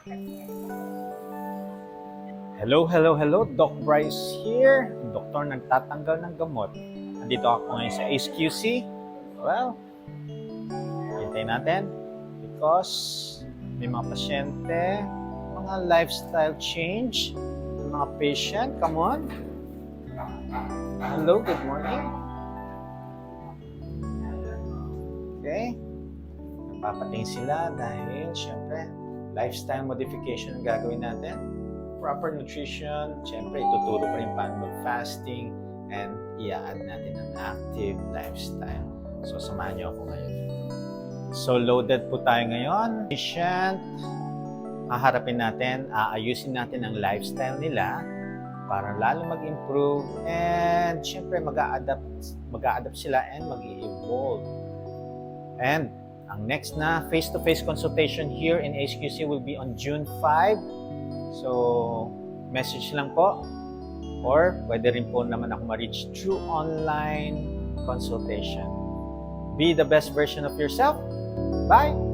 Hello, hello, hello. Doc Bryce here. Doktor nagtatanggal ng gamot. Nandito ako ngayon sa HQC. Well, hintayin natin because may mga pasyente, mga lifestyle change, mga patient. Come on. Hello, good morning. Okay. Napapating sila dahil syempre lifestyle modification ang gagawin natin. Proper nutrition, syempre ituturo pa rin paano mag-fasting and i-add natin ang active lifestyle. So samahan niyo ako ngayon. So loaded po tayo ngayon. Patient, haharapin natin, aayusin natin ang lifestyle nila para lalo mag-improve and syempre mag-a-adapt sila and mag-i-evolve. And ang next na face-to-face consultation here in HQC will be on June 5. So, message lang po or pwede rin po naman ako ma-reach through online consultation. Be the best version of yourself. Bye!